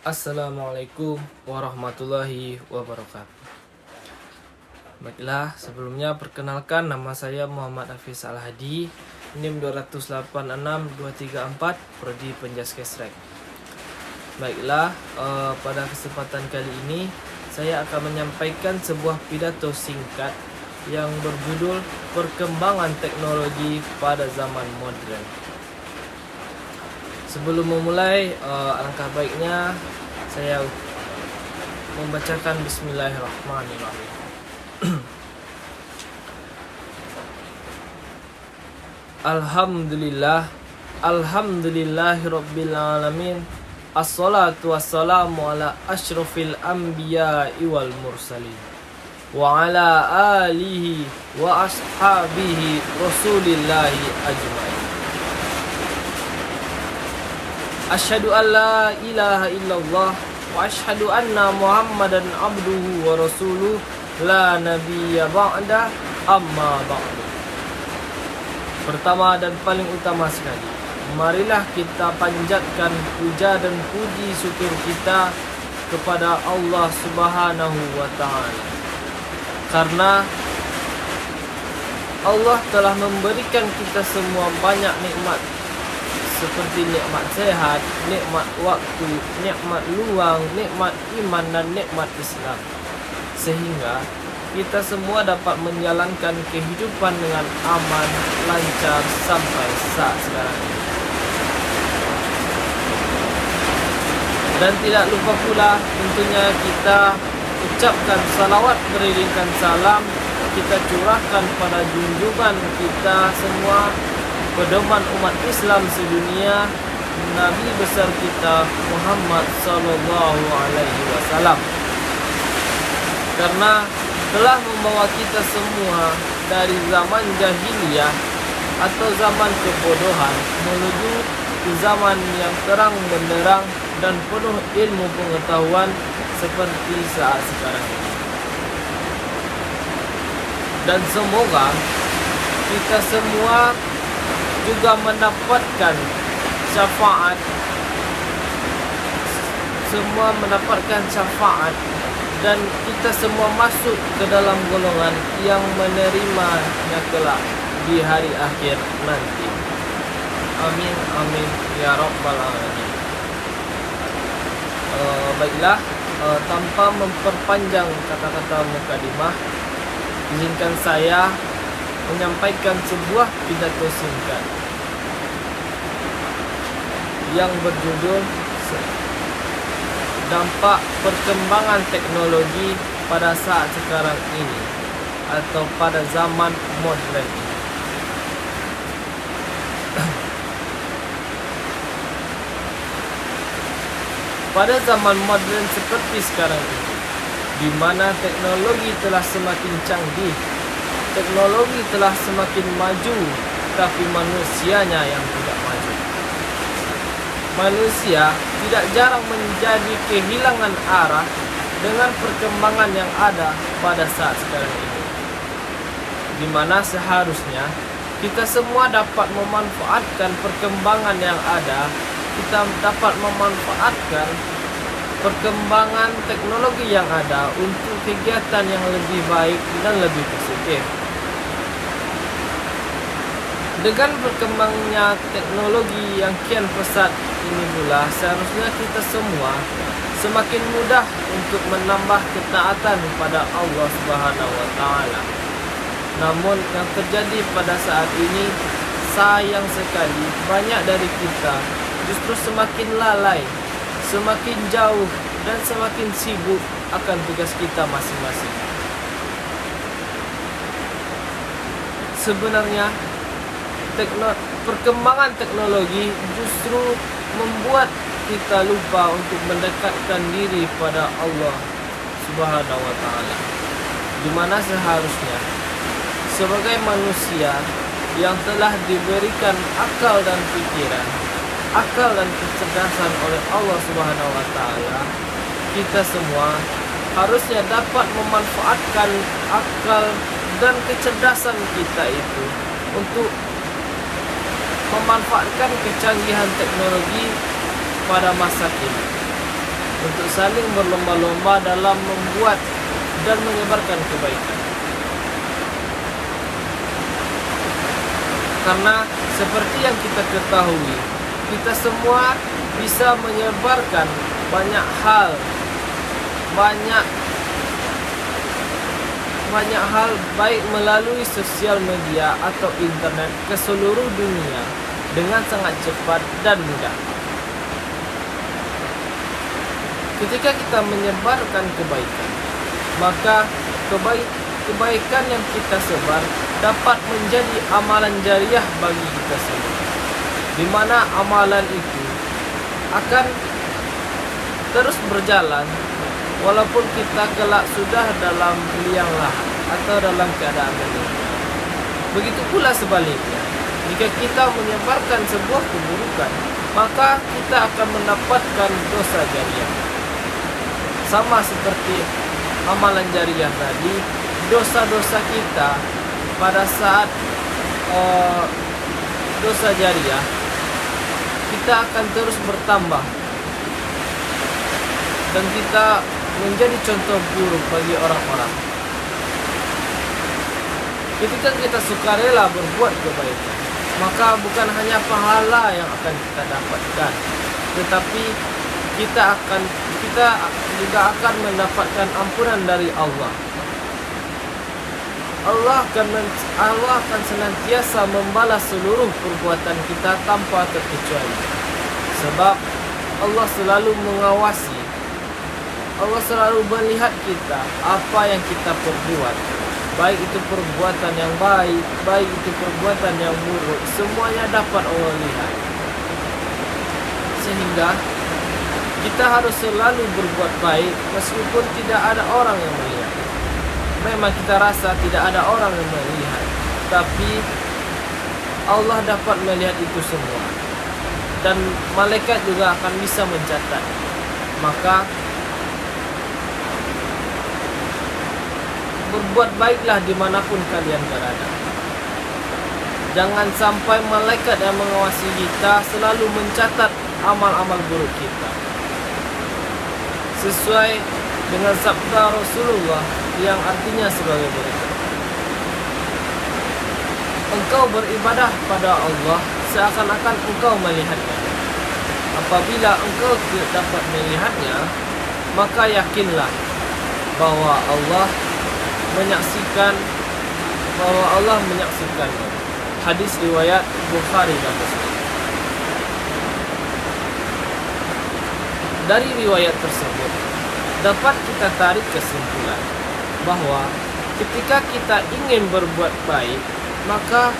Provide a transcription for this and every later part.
Assalamualaikum warahmatullahi wabarakatuh. Baiklah, sebelumnya perkenalkan nama saya Muhammad Hafiz Al-Hadi, NIM 286-234, Prodi Penjaskesrek. Baiklah, pada kesempatan kali ini saya akan menyampaikan sebuah pidato singkat yang berjudul Perkembangan Teknologi pada Zaman Modern. Sebelum memulai, alangkah baiknya saya membacakan Bismillahirrahmanirrahim. Alhamdulillahirabbil alamin. Assalatu wassalamu ala asyrafil anbiya'i wal mursalin wa ala alihi wa ashabihi rasulillahi ajma'in. Asyhadu an la ilaha illallah wa asyhadu anna Muhammadan abduhu wa rasuluh la nabiyya ba'da, amma ba'du. Pertama dan paling utama sekali, marilah kita panjatkan puja dan puji syukur kita kepada Allah Subhanahu wa taala. Karena Allah telah memberikan kita semua banyak nikmat, seperti nikmat sehat, nikmat waktu, nikmat luang, nikmat iman, dan nikmat Islam. Sehingga kita semua dapat menjalankan kehidupan dengan aman, lancar sampai saat sekarang ini. Dan tidak lupa pula tentunya kita ucapkan salawat beriringkan salam, kita curahkan pada junjungan kita semua, pedoman umat Islam sedunia, Nabi besar kita Muhammad sallallahu alaihi wasallam. Karena telah membawa kita semua dari zaman jahiliyah atau zaman kebodohan menuju ke zaman yang terang benderang dan penuh ilmu pengetahuan seperti saat sekarang ini. Dan semoga kita semua juga mendapatkan syafaat, dan kita semua masuk ke dalam golongan yang menerimanya kelak di hari akhir nanti. Amin amin ya rabbal alamin. Baiklah, tanpa memperpanjang kata-kata mukadimah, izinkan saya menyampaikan sebuah pidato singkat yang berjudul Dampak Perkembangan Teknologi pada Saat Sekarang Ini atau pada Zaman Modern. Pada zaman modern seperti sekarang ini, di mana teknologi telah semakin canggih, teknologi telah semakin maju, tapi manusianya yang tidak maju. Manusia tidak jarang menjadi kehilangan arah dengan perkembangan yang ada pada saat sekarang ini, di mana seharusnya kita semua dapat memanfaatkan perkembangan yang ada, kita dapat memanfaatkan perkembangan teknologi yang ada untuk kegiatan yang lebih baik dan lebih positif. Dengan berkembangnya teknologi yang kian pesat ini pula, seharusnya kita semua semakin mudah untuk menambah ketaatan pada Allah Subhanahu wa taala. Namun yang terjadi pada saat ini, sayang sekali banyak dari kita justru semakin lalai, semakin jauh, dan semakin sibuk akan tugas kita masing-masing. Sebenarnya perkembangan teknologi justru membuat kita lupa untuk mendekatkan diri pada Allah Subhanahu wa taala, di mana seharusnya sebagai manusia yang telah diberikan akal dan pikiran, akal dan kecerdasan oleh Allah Subhanahu wa taala, kita semua harusnya dapat memanfaatkan akal dan kecerdasan kita itu untuk memanfaatkan kecanggihan teknologi pada masa kini, untuk saling berlomba-lomba dalam membuat dan menyebarkan kebaikan. Karena seperti yang kita ketahui, kita semua bisa menyebarkan banyak hal, banyak hal baik melalui sosial media atau internet ke seluruh dunia dengan sangat cepat dan mudah. Ketika kita menyebarkan kebaikan, maka kebaikan yang kita sebar dapat menjadi amalan jariah bagi kita semua, di mana amalan itu akan terus berjalan walaupun kita kelak sudah dalam liang lahat atau dalam keadaan meninggal. Begitu pula sebaliknya, jika kita menyebarkan sebuah keburukan, maka kita akan mendapatkan dosa jariah. Sama seperti amalan jariah tadi, dosa-dosa kita pada saat dosa jariah kita akan terus bertambah dan kita menjadi contoh buruk bagi orang-orang. Ketika kita sukarela berbuat kebaikan, maka bukan hanya pahala yang akan kita dapatkan, tetapi kita juga akan mendapatkan ampunan dari Allah. Allah akan senantiasa membalas seluruh perbuatan kita tanpa terkecuali. Sebab Allah selalu mengawasi, Allah selalu melihat kita, apa yang kita perbuat, baik itu perbuatan yang baik, baik itu perbuatan yang buruk, semuanya dapat Allah lihat. Sehingga kita harus selalu berbuat baik meskipun tidak ada orang yang melihat. Memang kita rasa tidak ada orang yang melihat, tapi Allah dapat melihat itu semua, dan malaikat juga akan bisa mencatat. Maka berbuat baiklah dimanapun kalian berada. Jangan sampai malaikat yang mengawasi kita selalu mencatat amal-amal buruk kita. Sesuai dengan sabda Rasulullah yang artinya sebagai berikut: engkau beribadah pada Allah seakan-akan engkau melihatnya. Apabila engkau tidak dapat melihatnya, maka yakinlah bahwa Allah menyaksikannya. Hadis riwayat Bukhari dan Muslim. Dari riwayat tersebut dapat kita tarik kesimpulan bahwa ketika kita ingin berbuat baik, maka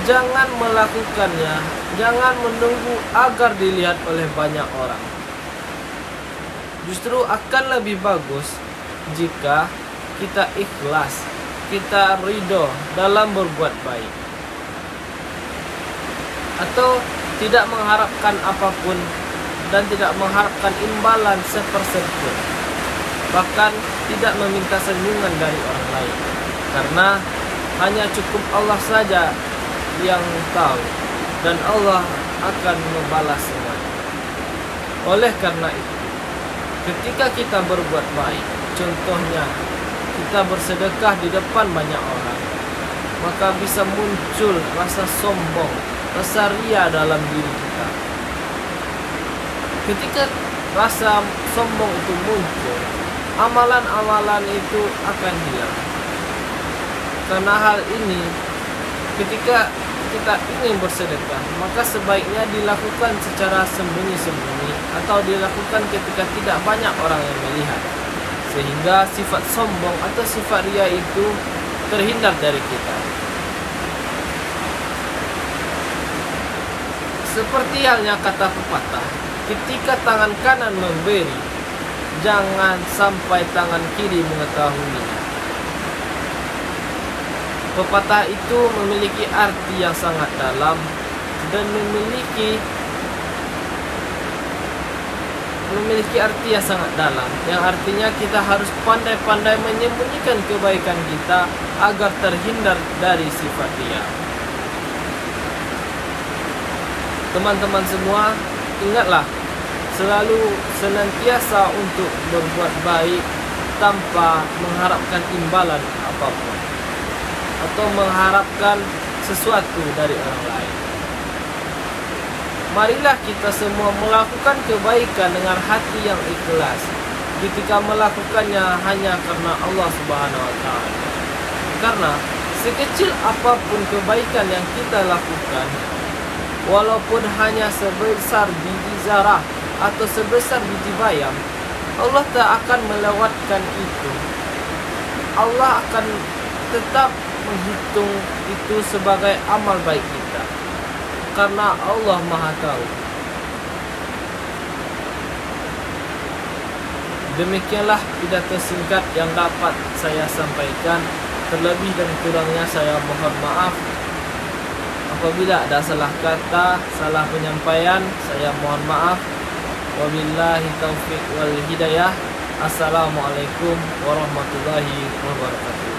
jangan melakukannya, jangan menunggu agar dilihat oleh banyak orang. Justru akan lebih bagus jika kita ikhlas, kita ridho dalam berbuat baik, atau tidak mengharapkan apapun dan tidak mengharapkan imbalan sepersen pun, bahkan tidak meminta senyuman dari orang lain, karena hanya cukup Allah saja yang tahu, dan Allah akan membalas semuanya. Oleh karena itu, ketika kita berbuat baik, contohnya kita bersedekah di depan banyak orang, maka bisa muncul rasa sombong, rasa ria dalam diri kita. Ketika rasa sombong itu muncul, amalan-amalan itu akan hilang. Karena hal ini, ketika kita ingin bersedekah, maka sebaiknya dilakukan secara sembunyi-sembunyi atau dilakukan ketika tidak banyak orang yang melihat, sehingga sifat sombong atau sifat ria itu terhindar dari kita. Seperti halnya kata pepatah, ketika tangan kanan memberi, jangan sampai tangan kiri mengetahuinya. Pepatah itu memiliki arti yang sangat dalam dan memiliki arti yang sangat dalam, yang artinya kita harus pandai-pandai menyembunyikan kebaikan kita agar terhindar dari sifat ria. Teman-teman semua, ingatlah, selalu senantiasa untuk berbuat baik tanpa mengharapkan imbalan apapun atau mengharapkan sesuatu dari orang lain. Marilah kita semua melakukan kebaikan dengan hati yang ikhlas ketika melakukannya hanya karena Allah Subhanahu wa taala. Karena sekecil apapun kebaikan yang kita lakukan, walaupun hanya sebesar biji zarah atau sebesar biji bayam, Allah tak akan melewatkan itu. Allah akan tetap menghitung itu sebagai amal baik kita, karena Allah Maha Tahu. Demikianlah pidato singkat yang dapat saya sampaikan. Terlebih dan kurangnya saya mohon maaf. Apabila ada salah kata, salah penyampaian, saya mohon maaf. Wabillahi taufiq wal hidayah. Assalamualaikum warahmatullahi wabarakatuh.